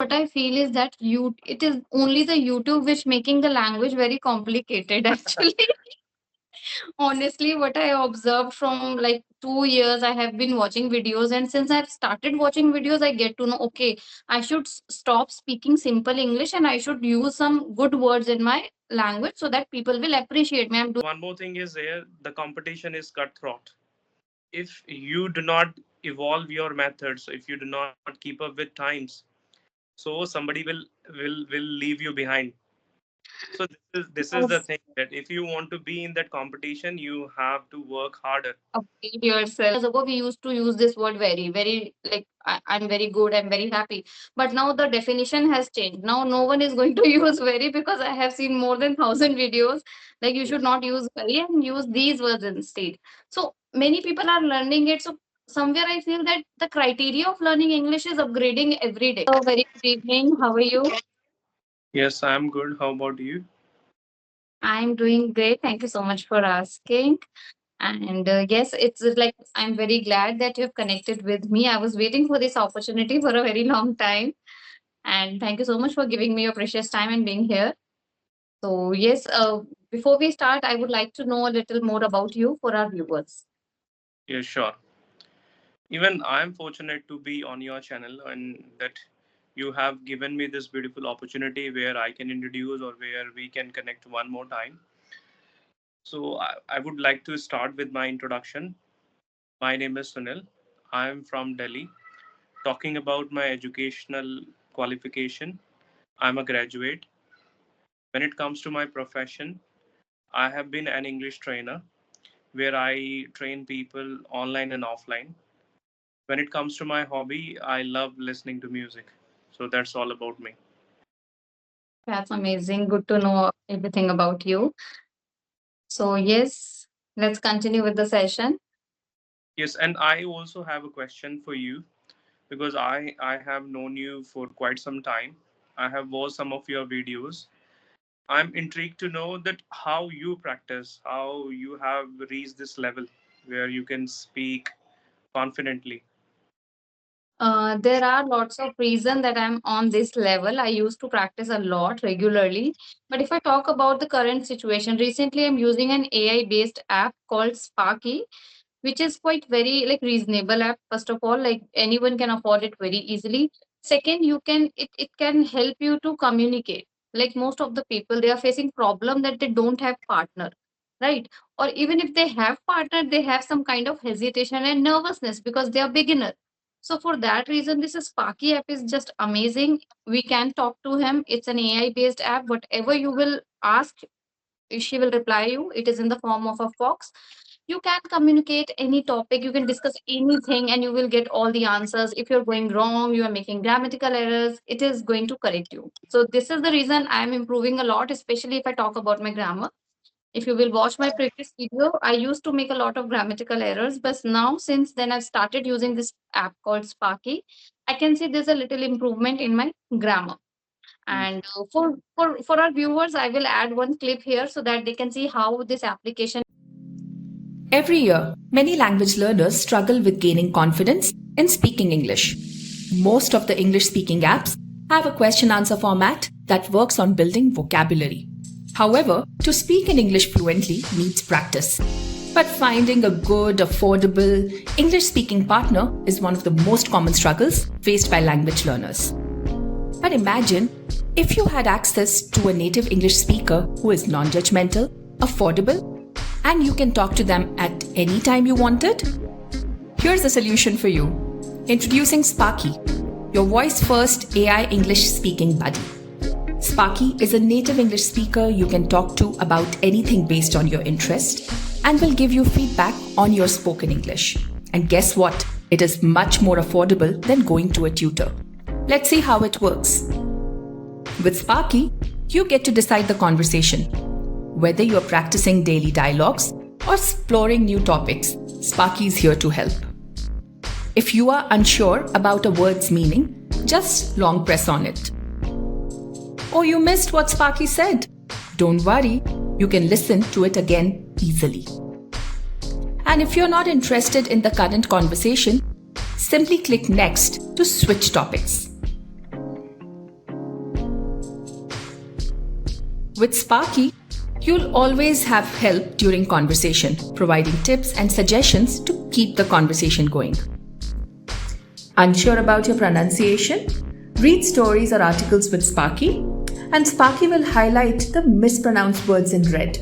what I feel is that it is only the YouTube which making the language very complicated actually. Honestly, what I observed from like 2 years, I have been watching videos, and since I've started watching videos, I get to know, okay, I should stop speaking simple English and I should use some good words in my language so that people will appreciate me. I'm doing One more thing is there, the competition is cutthroat. If you do not evolve your methods, if you do not keep up with times, so somebody will leave you behind. So this is the thing, that if you want to be in that competition, you have to work harder. update yourself. Years ago, we used to use this word very, very like I'm very good, I'm very happy. But now the definition has changed. Now no one is going to use very because I have seen more than 1,000 videos. Like you should not use very and use these words instead. So many people are learning it. So somewhere I feel that the criteria of learning English is upgrading every day. So very good evening. How are you? Yes, I'm good. How about you? I'm doing great. Thank you so much for asking. And yes, it's like I'm very glad that you've connected with me. I was waiting for this opportunity for a very long time. And thank you so much for giving me your precious time and being here. So, yes, before we start, I would like to know a little more about you for our viewers. Yeah, sure. Even I'm fortunate to be on your channel, and that you have given me this beautiful opportunity where I can introduce, or where we can connect one more time. So I would like to start with my introduction. My name is Sunil. I'm from Delhi. Talking about my educational qualification, I'm a graduate. When it comes to my profession, I have been an English trainer where I train people online and offline. When it comes to my hobby, I love listening to music. So that's all about me. That's amazing. Good to know everything about you. So, yes, let's continue with the session. Yes, and I also have a question for you, because I have known you for quite some time. I have watched some of your videos. I'm intrigued to know that how you practice, how you have reached this level where you can speak confidently. There are lots of reasons that I'm on this level. I used to practice a lot regularly. But if I talk about the current situation, recently I'm using an AI based app called Sparky, which is quite very like reasonable app. First of all, like anyone can afford it very easily. Second, it can help you to communicate. Like most of the people, they are facing problem that they don't have partner, right? Or even if they have partner, they have some kind of hesitation and nervousness because they are beginner. So for that reason, this Sparky app is just amazing. We can talk to him. It's an AI based app. Whatever you will ask, she will reply you. It is in the form of a fox. You can communicate any topic, you can discuss anything, and you will get all the answers. If you're going wrong, you are making grammatical errors, it is going to correct you. So this is the reason I am improving a lot, especially if I talk about my grammar. If you will watch my previous video, I used to make a lot of grammatical errors, but now since then I've started using this app called Sparky. I can see there's a little improvement in my grammar. And for our viewers, I will add one clip here so that they can see how this application. Every year, many language learners struggle with gaining confidence in speaking English. Most of the English speaking apps have a question answer format that works on building vocabulary. However, to speak in English fluently needs practice. But finding a good, affordable English speaking partner is one of the most common struggles faced by language learners. But imagine if you had access to a native English speaker who is non judgmental, affordable, and you can talk to them at any time you wanted? Here's a solution for you. Introducing Sparky, your voice first AI English speaking buddy. Sparky is a native English speaker you can talk to about anything based on your interest and will give you feedback on your spoken English. And guess what? It is much more affordable than going to a tutor. Let's see how it works. With Sparky, you get to decide the conversation. Whether you're practicing daily dialogues or exploring new topics, Sparky is here to help. If you are unsure about a word's meaning, just long press on it. Oh, you missed what Sparky said? Don't worry, you can listen to it again easily. And if you're not interested in the current conversation, simply click Next to switch topics. With Sparky, you'll always have help during conversation, providing tips and suggestions to keep the conversation going. Unsure about your pronunciation? Read stories or articles with Sparky, and Sparky will highlight the mispronounced words in red.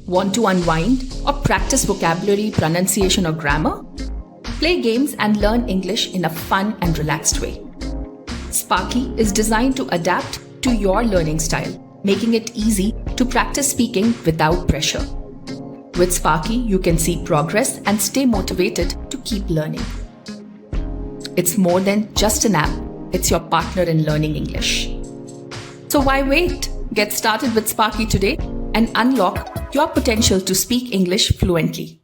Want to unwind or practice vocabulary, pronunciation, or grammar? Play games and learn English in a fun and relaxed way. Sparky is designed to adapt to your learning style, making it easy to practice speaking without pressure. With Sparky, you can see progress and stay motivated to keep learning. It's more than just an app, it's your partner in learning English. So why wait? Get started with Sparky today and unlock your potential to speak English fluently.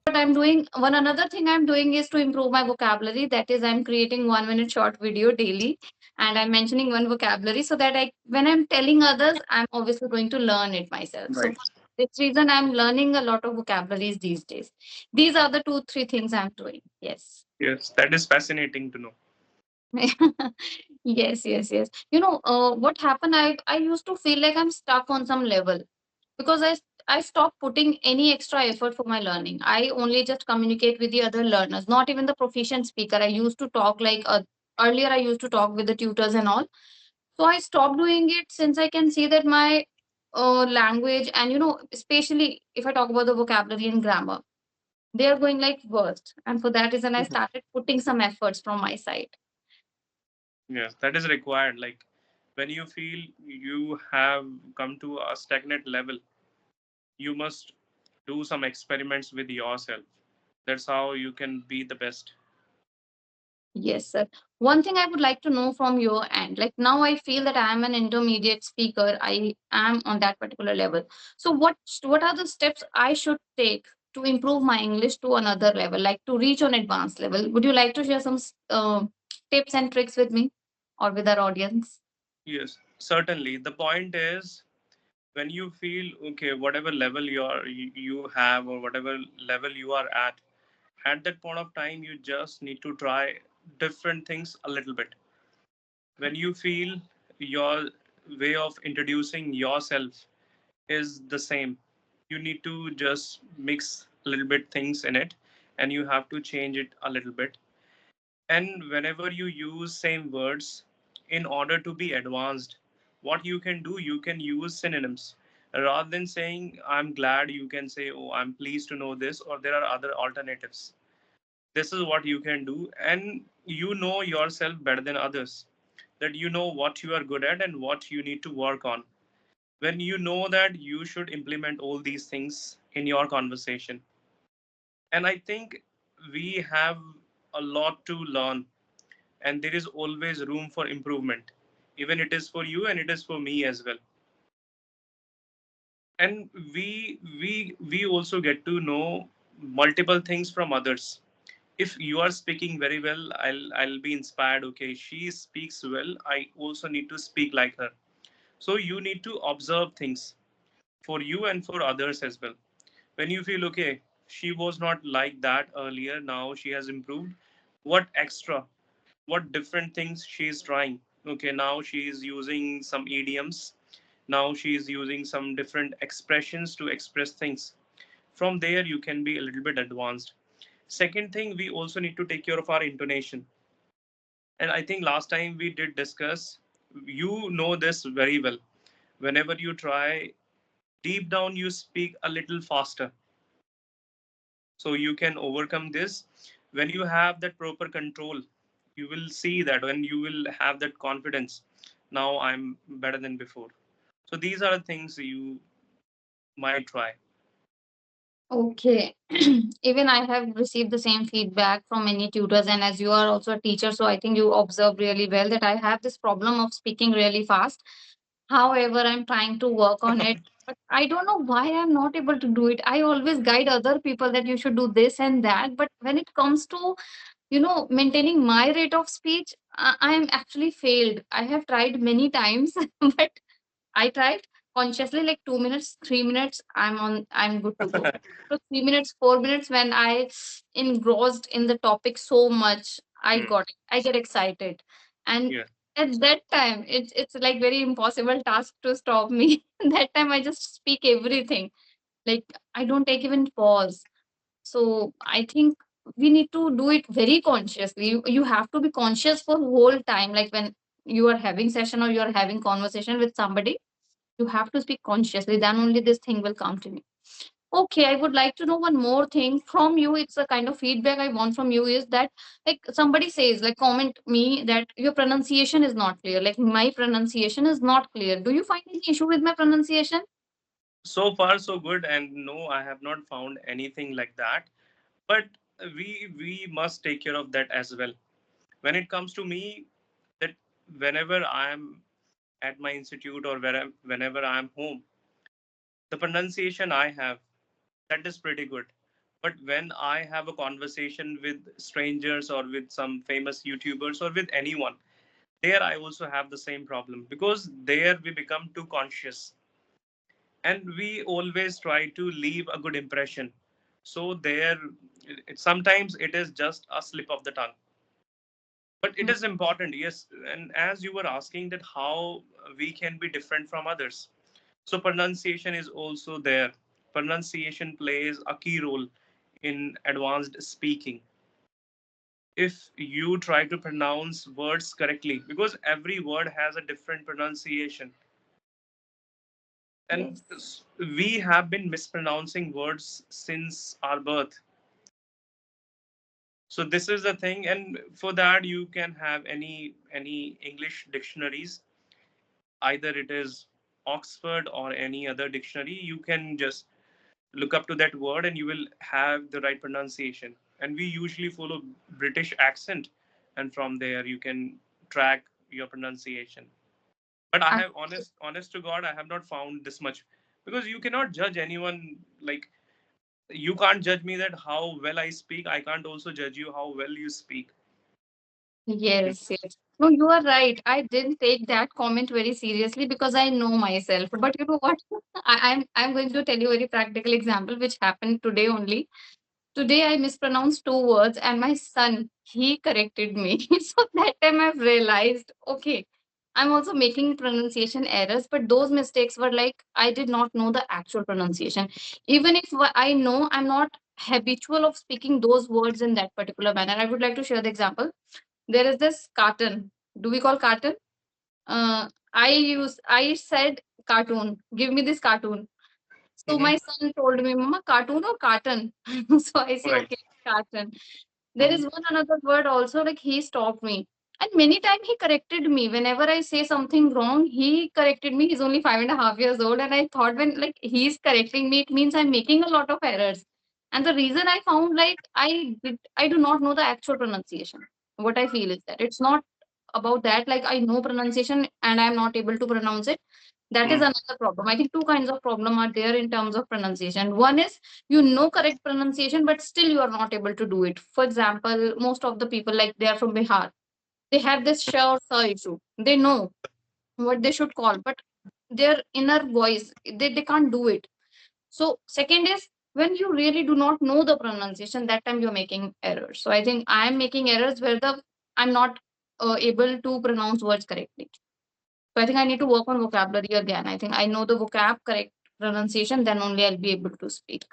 What I'm doing, one another thing I'm doing is to improve my vocabulary. That is, I'm creating 1 minute short video daily, and I'm mentioning one vocabulary so that when I'm telling others, I'm obviously going to learn it myself. So Right. for this reason, I'm learning a lot of vocabularies these days. These are the two, three things I'm doing. Yes. Yes, that is fascinating to know. Yes, yes, yes. What happened? I used to feel like I'm stuck on some level because I stopped putting any extra effort for my learning. I only just communicate with the other learners, not even the proficient speaker. I used to talk like earlier. I used to talk with the tutors and all. So I stopped doing it since I can see that my language and especially if I talk about the vocabulary and grammar, they are going like worst. And for that reason, I started putting some efforts from my side. Yes, that is required. Like when you feel you have come to a stagnant level, you must do some experiments with yourself. That's how you can be the best. Yes, sir. One thing I would like to know from your end, like now I feel that I am an intermediate speaker. I am on that particular level. So what are the steps I should take to improve my English to another level, like to reach an advanced level? Would you like to share some tips and tricks with me or with our audience? Yes, certainly. The point is when you feel okay, whatever level you have or whatever level you are at that point of time, you just need to try different things a little bit. When you feel your way of introducing yourself is the same, you need to just mix a little bit things in it, and you have to change it a little bit. And whenever you use same words, in order to be advanced, what you can do, you can use synonyms. Rather than saying I'm glad, you can say, oh, I'm pleased to know this, or there are other alternatives. This is what you can do, and you know yourself better than others, that you know what you are good at and what you need to work on. When you know that, you should implement all these things in your conversation. And I think we have a lot to learn, and there is always room for improvement. Even it is for you and it is for me as well. And we also get to know multiple things from others. If you are speaking very well, I'll be inspired. Okay, she speaks well, I also need to speak like her. So you need to observe things for you and for others as well. When you feel okay, she was not like that earlier, now she has improved, what extra, what different things she is trying. Okay, now she is using some idioms, now she is using some different expressions to express things. From there you can be a little bit advanced. Second thing, we also need to take care of our intonation. And I think last time we did discuss, you know this very well. Whenever you try, deep down you speak a little faster. So you can overcome this when you have that proper control. You will see that when you will have that confidence. Now I'm better than before. So these are the things you might try. Okay. Even I have received the same feedback from many tutors, and as you are also a teacher, so I think you observe really well that I have this problem of speaking really fast. However, I'm trying to work on it, but I don't know why I'm not able to do it. I always guide other people that you should do this and that, but when it comes to, maintaining my rate of speech, I am actually failed. I have tried many times, but I tried consciously like 2 minutes, 3 minutes, I'm good to go. So 3 minutes, 4 minutes, when I engrossed in the topic so much, Hmm. I get excited. And Yeah. At that time, it's like very impossible task to stop me. That time I just speak everything. Like I don't take even pause. So I think we need to do it very consciously. You have to be conscious for whole time. Like when you are having session or you are having conversation with somebody, you have to speak consciously. Then only this thing will come to me. Okay, I would like to know one more thing from you. It's a kind of feedback I want from you is that like somebody says, like comment me that your pronunciation is not clear. Like my pronunciation is not clear. Do you find any issue with my pronunciation? So far, so good, and no, I have not found anything like that. But we must take care of that as well. When it comes to me, that whenever I am at my institute or whenever I am home, the pronunciation I have, that is pretty good. But when I have a conversation with strangers or with some famous YouTubers or with anyone, there I also have the same problem, because there we become too conscious and we always try to leave a good impression. So there, sometimes it is just a slip of the tongue. But it Hmm. is important, yes. And as you were asking that how we can be different from others, so pronunciation is also there. Pronunciation plays a key role in advanced speaking. If you try to pronounce words correctly, because every word has a different pronunciation, and Yes. we have been mispronouncing words since our birth. So this is the thing, and for that you can have any English dictionaries, either it is Oxford or any other dictionary. You can just look up to that word and you will have the right pronunciation. And we usually follow British accent, and from there you can track your pronunciation. But I I, have honest to God, I have not found this much, because you cannot judge anyone. Like, you can't judge me that how well I speak. I can't also judge you how well you speak. yes, yes. No, you are right. I didn't take that comment very seriously because I know myself. But you know what? I'm going to tell you a very practical example which happened today only. Today I mispronounced two words and my son, he corrected me. So that time I've realized, okay, I'm also making pronunciation errors, but those mistakes were like I did not know the actual pronunciation. Even if I know, I'm not habitual of speaking those words in that particular manner. I would like to share the example. There is this carton. Do we call carton? I said cartoon. Give me this cartoon. So Hmm. my son told me, Mama, cartoon or carton? So I say, Right. okay, carton. There is Hmm. one another word also, like he stopped me. And many times he corrected me. Whenever I say something wrong, he corrected me. He's only 5.5 years old. And I thought when like he's correcting me, it means I'm making a lot of errors. And the reason I found like I do not know the actual pronunciation. What I feel is that it's not about that. Like I know pronunciation and I'm not able to pronounce it. That is Hmm. another problem. I think two kinds of problem are there in terms of pronunciation. One is you know correct pronunciation, but still you are not able to do it. For example, most of the people like they are from Bihar, they have this sh or sa issue. They know what they should call, but their inner voice, they can't do it. So second is when you really do not know the pronunciation, that time you're making errors. So I think I'm making errors where the I'm not able to pronounce words correctly. So I think I need to work on vocabulary again. I think I know the vocab correct pronunciation, then only I'll be able to speak.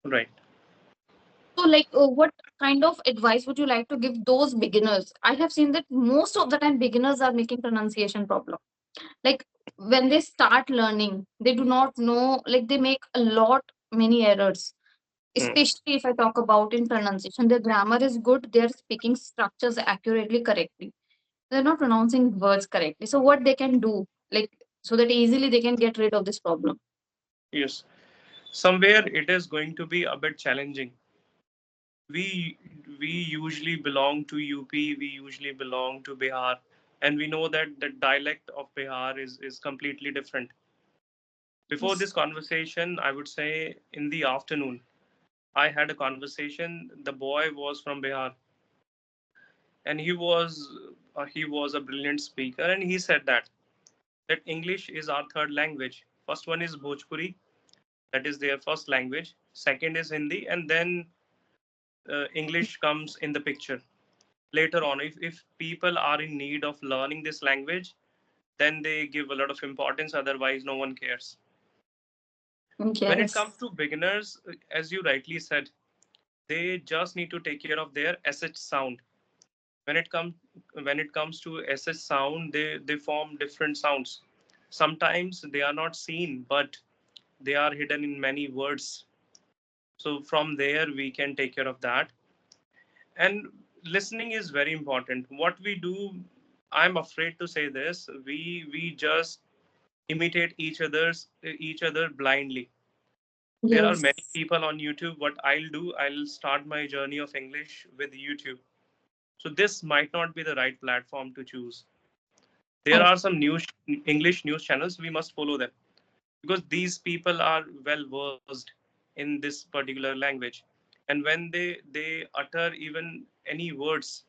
Right. So, like, what kind of advice would you like to give those beginners? I have seen that most of the time beginners are making pronunciation problem. Like when they start learning, they do not know. Like they make a lot many errors. Hmm. Especially if I talk about in pronunciation, their grammar is good. They are speaking structures accurately, correctly. They're not pronouncing words correctly. So, what they can do, like, so that easily they can get rid of this problem. Yes. Somewhere it is going to be a bit challenging. We we usually belong to UP. We usually belong to Bihar, and we know that the dialect of Bihar is completely different. Before Yes. this conversation, I would say in the afternoon, I had a conversation. The boy was from Bihar, and he was a brilliant speaker, and he said that English is our third language. First one is Bhojpuri, that is their first language. Second is Hindi, and then English comes in the picture. later on, if people are in need of learning this language, then they give a lot of importance, otherwise no one cares. When it Yes. comes to beginners, as you rightly said, they just need to take care of their sh sound. When it comes to sh sound, they form different sounds. Sometimes they are not seen, but they are hidden in many words. So from there we can take care of that. And listening is very important. What we do, I'm afraid to say this, we just imitate each other blindly. There are many Yes. people on YouTube. What I'll do, I'll start my journey of English with YouTube. So this might not be the right platform to choose. There I are some English news channels, we must follow them, because these people are well versed in this particular language. And when they utter even any words,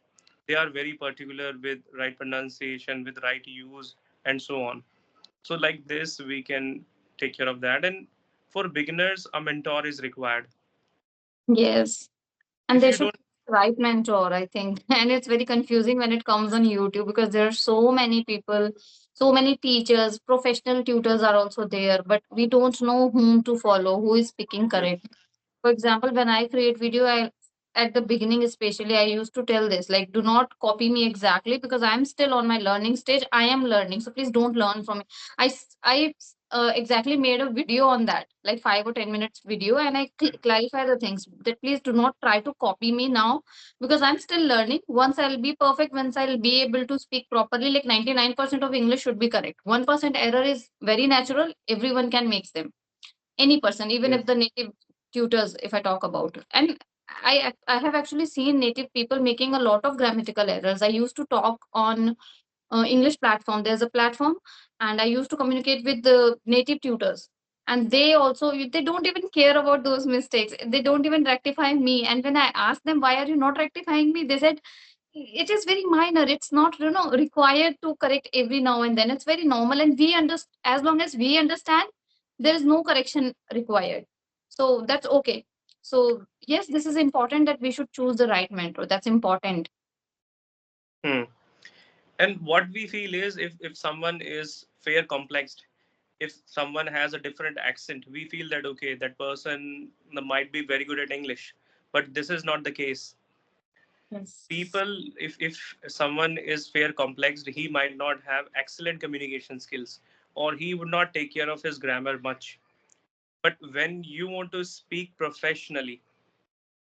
they are very particular with right pronunciation, with right use, and so on. So like this we can take care of that. And for beginners, a mentor is required. yes. And If they you should don't, pick the right mentor, I think. And it's very confusing when it comes on YouTube because there are so many people, so many teachers, professional tutors are also there, but we don't know whom to follow, who is speaking yes, correct. For example, when I create video, I at the beginning especially I used to tell this like do not copy me exactly because I'm still on my learning stage. I am learning, so please don't learn from me. I exactly made a video on that, like 5 or 10 minutes video, and I clarify the things that please do not try to copy me now because I'm still learning. Once I'll be perfect, once I'll be able to speak properly, like 99% of English should be correct. 1% error is very natural. Everyone can make them, any person, even if yes, the native tutors, if I talk about. And I have actually seen native people making a lot of grammatical errors. I used to talk on English platform. There's a platform, and I used to communicate with the native tutors. And they also they don't even care about those mistakes. They don't even rectify me. And when I asked them why are you not rectifying me, they said it is very minor. It's not required to correct every now and then. It's very normal, and we understand. As long as we understand, there is no correction required. So that's okay. So yes, this is important that we should choose the right mentor. That's important. hmm. And what we feel is, if someone is fair complexed, if someone has a different accent, we feel that okay, that person might be very good at English, but this is not the case. Yes. People, if someone is fair complexed, he might not have excellent communication skills, or he would not take care of his grammar much. But when you want to speak professionally,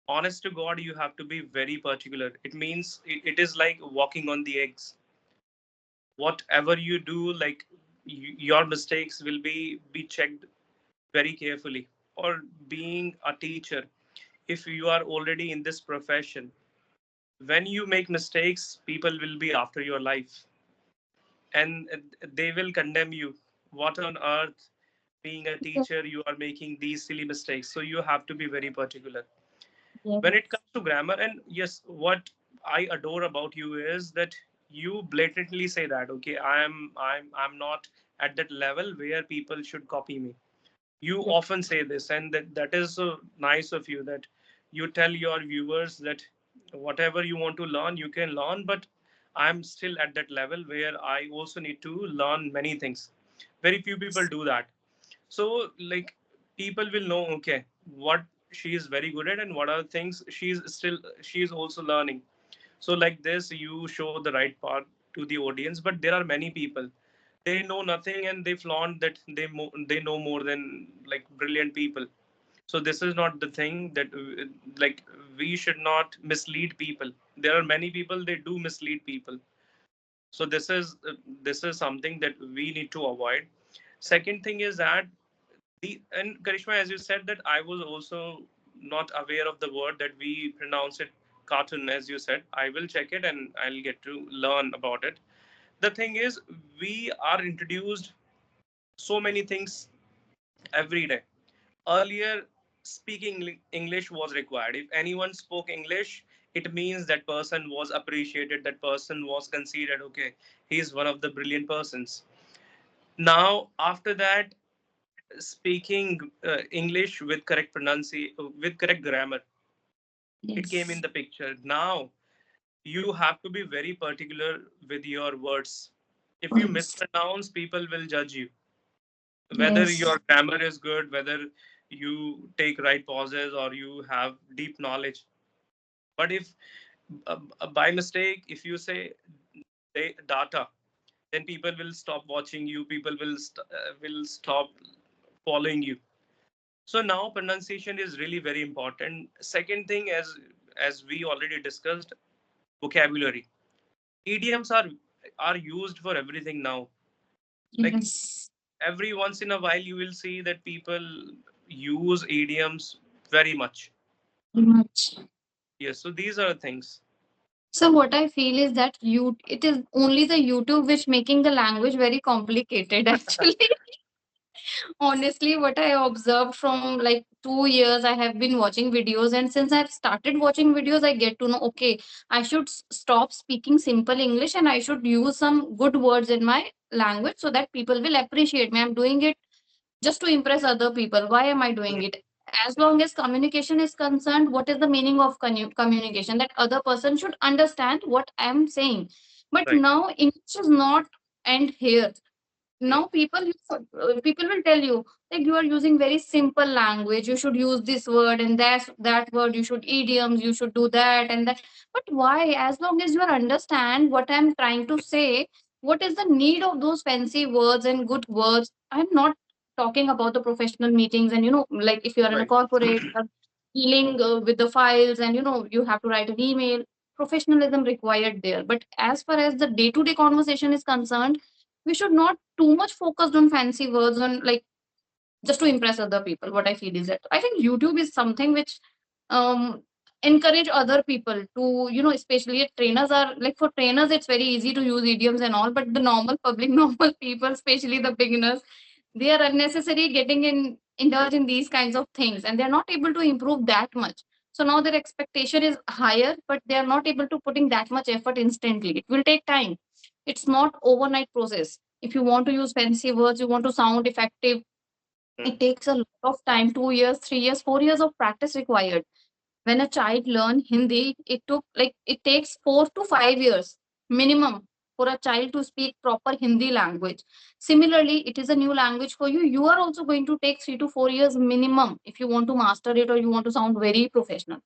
honest to god, you have to be very particular. It means it is like walking on the eggs. Whatever you do, like your mistakes will be checked very carefully. Or being a teacher, if you are already in this profession, when you make mistakes, people will be after your life, and they will condemn you. What on earth, being a Yes. teacher, you are making these silly mistakes. So you have to be very particular when it Yes. comes to grammar. And yes, what I adore about you is that you blatantly say that okay, I'm not at that level where people should copy me. You Yes. often say this, and that is so nice of you, that you tell your viewers that whatever you want to learn, you can learn, but I'm still at that level where I also need to learn many things. Very few people do that. So like, people will know okay, what she is very good at and what are things she's also learning. So like this, you show the right part to the audience. But there are many people, they know nothing and they flaunt that they know more than like brilliant people. So this is not the thing that like, we should not mislead people. There are many people, they do mislead people. So this is something that we need to avoid. Second thing is that and Karishma, as you said, that I was also not aware of the word that we pronounce it cartoon, as you said. I will check it and I'll get to learn about it. The thing is, we are introduced so many things every day. Earlier, speaking English was required. If anyone spoke English, it means that person was appreciated, that person was considered okay, he is one of the brilliant persons. Now, after that, speaking English with correct pronunciation, with correct grammar, it came in Yes. the picture. Now You have to be very particular with your words. If you Yes. mispronounce, people will judge you. Whether Yes. your grammar is good, whether you take right pauses or you have deep knowledge. But if by mistake, if you say data, then people will stop watching you. People will stop following you. So now pronunciation is really very important. Second thing, as we already discussed, vocabulary. Idioms are used for everything now. Like Yes. every once in a while, you will see that people use idioms very much. Much. Yes, so these are things. So what I feel is that it is only the YouTube which making the language very complicated actually. Honestly, what I observed from like 2 years, I have been watching videos, and since I've started watching videos, I get to know, okay, I should stop speaking simple English and I should use some good words in my language so that people will appreciate me. I'm doing it just to impress other people. Why am I doing Mhm. it? As long as communication is concerned, what is the meaning of communication? That other person should understand what I'm saying. But Right. now English is not end here. Mm. Now people will tell you like you are using very simple language, you should use this word and that word, you should idioms, you should do that and that. But why? As long as you understand what I'm trying to say, what is the need of those fancy words and good words? I'm not talking about the professional meetings, and like if you are in a Right. corporate, you are dealing with the files, and you have to write an email. Professionalism required there, but as far as the day to day conversation is concerned, we should not too much focused on fancy words on like just to impress other people. What I feel is that I think YouTube is something which um encourage other people to, especially if trainers are like, for trainers it's very easy to use idioms and all, but the normal public normal people, especially the beginners, they are unnecessary getting in indulge in these kinds of things, and they're not able to improve that much. So now their expectation is higher, but they are not able to putting that much effort instantly. It will take time. It's not overnight process. If you want to use fancy words, you want to sound effective, Mm. it takes a lot of time, 2 years, 3 years, 4 years of practice required. When a child learn Hindi, it takes 4 to 5 years minimum for a child to speak proper Hindi language. Similarly, it is a new language for you. You are also going to take 3 to 4 years minimum if you want to master it or you want to sound very professional.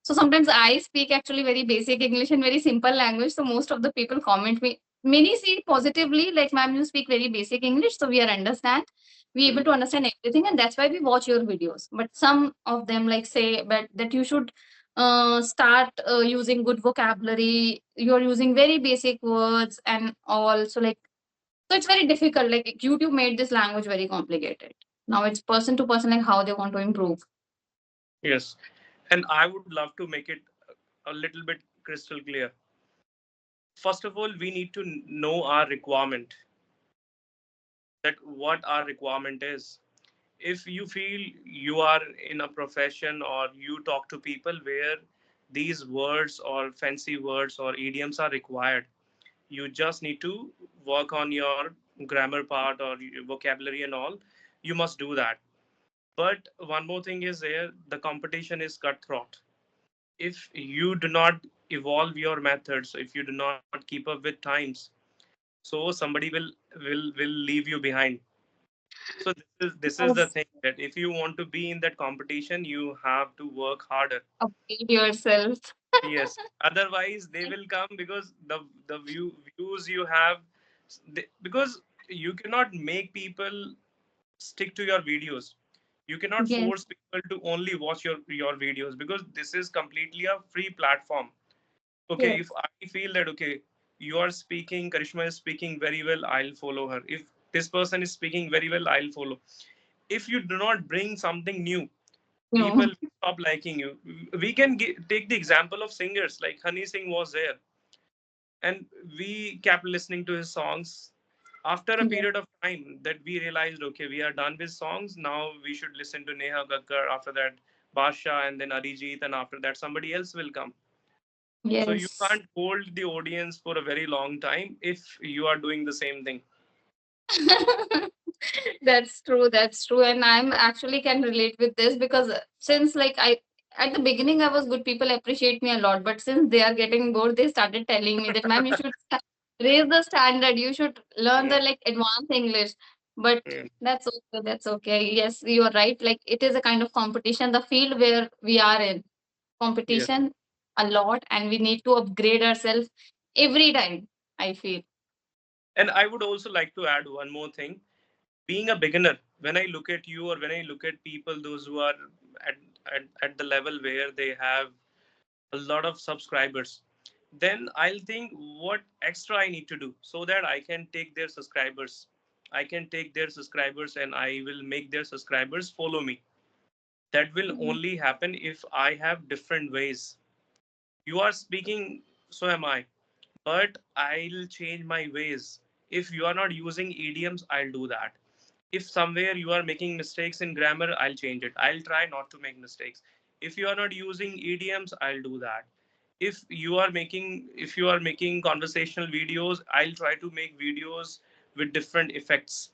So sometimes I speak actually very basic English and very simple language. So most of the people comment me. Many see it positively, like, ma'am, you speak very basic English, so we are understand. We able Mm. to understand everything, and that's why we watch your videos. But some of them like say, but that you should start using good vocabulary. You're using very basic words and all. So it's very difficult. Like YouTube made this language very complicated. Now it's person to person, like how they want to improve. Yes. And I would love to make it a little bit crystal clear. First of all, we need to know our requirement, that what our requirement is. If you feel you are in a profession or you talk to people where these words or fancy words or idioms are required, you just need to work on your grammar part or your vocabulary and all. You must do that. But one more thing is there, the competition is cutthroat. If you do not evolve your methods, if you do not keep up with times, so somebody will leave you behind. So this is the Yes. thing, that if you want to be in that competition, you have to work harder. Upgrade yourself. Yes, otherwise they will come, because the views you have, because you cannot make people stick to your videos. You cannot Yes. force people to only watch your videos, because this is completely a free platform. Okay, if Yes. I feel that, okay, you are speaking, Karishma is speaking very well, I'll follow her. If this person is speaking very well, I'll follow. If you do not bring something new, No. people will stop liking you. We can take the example of singers, like Honey Singh was there, and we kept listening to his songs. After a Yes. period of time, that we realized, okay, we are done with songs, now we should listen to Neha Gakkar, after that Basha, and then Arijit, and after that somebody else will come. So you Yes. can't hold the audience for a very long time if you are doing the same thing. That's true. That's true. And I'm actually can relate with this because since like At the beginning, I was good. People appreciate me a lot, but since they are getting bored, they started telling me that, "Ma'am, you should raise the standard. You should learn Mm, the like advanced English." But mm, that's okay. That's okay. Yes, you are right. Like it is a kind of competition. The field where we are in yes. competition a lot, and we need to upgrade ourselves every time. I feel. And I would also like to add one more thing. Being a beginner, when I look at you or when I look at people, those who are at, at the level where they have a lot of subscribers, then I'll think what extra I need to do so that I can take their subscribers. I can take their subscribers and I will make their subscribers follow me. That will only happen if I have different ways. You are speaking, so am I. But I'll change my ways. If you are not using idioms, I'll do that. If somewhere you are making mistakes in grammar, I'll change it. I'll try not to make mistakes. If you are not using idioms, I'll do that. If you are making conversational videos, I'll try to make videos with different effects.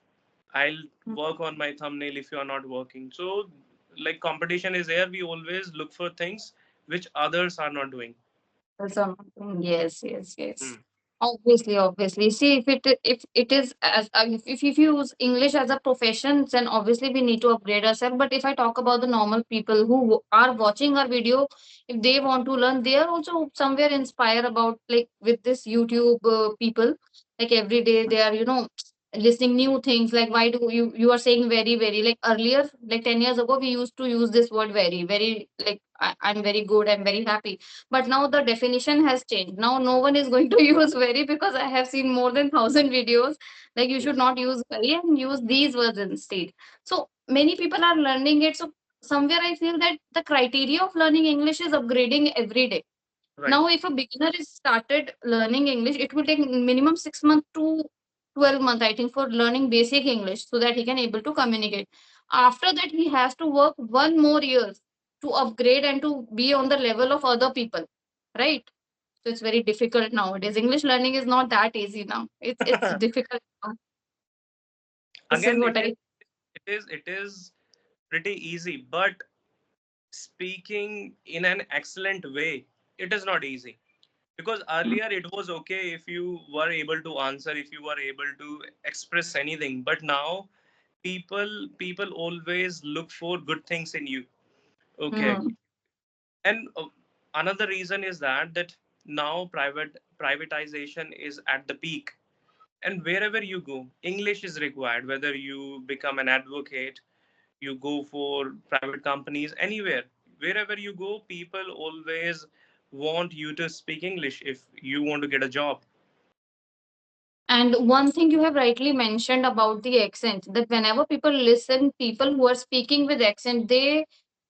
I'll work on my thumbnail if you are not working. So like competition is there, we always look for things which others are not doing. Something. Yes, yes, yes. Hmm. Obviously, obviously. See, if it is as if you use English as a profession, then obviously we need to upgrade ourselves. But if I talk about the normal people who are watching our video, if they want to learn, they are also somewhere inspired about like with this YouTube people. Like every day they are, listening new things. Like why do you are saying very very like earlier, like 10 years ago, we used to use this word very very like I'm very good, I'm very happy, but now the definition has changed. Now no one is going to use very because I have seen more than 1,000 videos. Like you should Yes. not use very and use these words instead. So many people are learning it. So somewhere I feel that the criteria of learning English is upgrading every day. Right. Now, if a beginner is started learning English, it will take minimum 6 months to 12 months, I think, for learning basic English so that he can able to communicate. After that, he has to work 1 more year to upgrade and to be on the level of other people, right? So it's very difficult nowadays. English learning is not that easy now. It's difficult now. This is Again, what I. it is pretty easy, but speaking in an excellent way, it is not easy. Because earlier it was okay if you were able to answer, if you were able to express anything, but now people always look for good things in you. Okay. Hmm. And another reason is that now privatization is at the peak, and wherever you go, English is required. Whether you become an advocate, you go for private companies, anywhere, wherever you go, people always want you to speak English if you want to get a job. And one thing you have rightly mentioned about the accent, that whenever people listen, people who are speaking with accent, they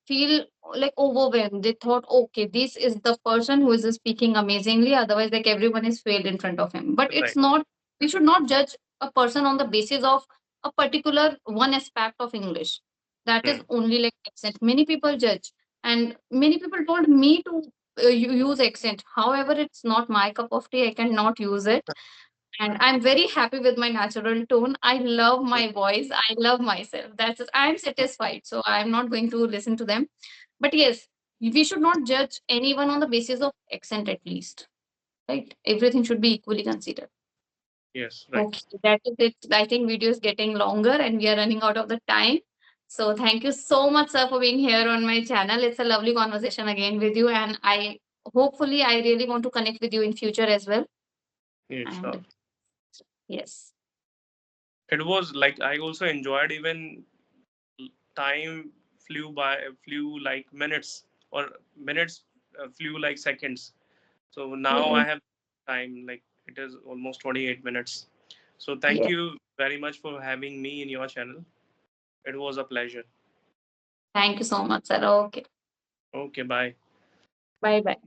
feel like overwhelmed. They thought, okay, this is the person who is speaking amazingly. Otherwise, like everyone is failed in front of him. But it's Right. not, we should not judge a person on the basis of a particular one aspect of English. That is Hmm. only like accent. Many people judge. And many people told me to use accent. However, it's not my cup of tea. I cannot use it, and I'm very happy with my natural tone. I love my voice. I love myself. That's it. I'm satisfied. So I'm not going to listen to them. But yes, we should not judge anyone on the basis of accent at least. Right? Everything should be equally considered. Yes, right. Okay, that is it. I think video is getting longer and we are running out of the time. So thank you so much, sir, for being here on my channel. It's a lovely conversation again with you. And I hopefully I really want to connect with you in future as well. Yeah, sure. And yes. It was like I also enjoyed, even time flew like minutes, or minutes flew like seconds. So now I Yes. have time, like it is almost 28 minutes. So thank Yes. you very much for having me in your channel. It was a pleasure. Thank you so much, sir. Okay. Okay, bye. Bye bye.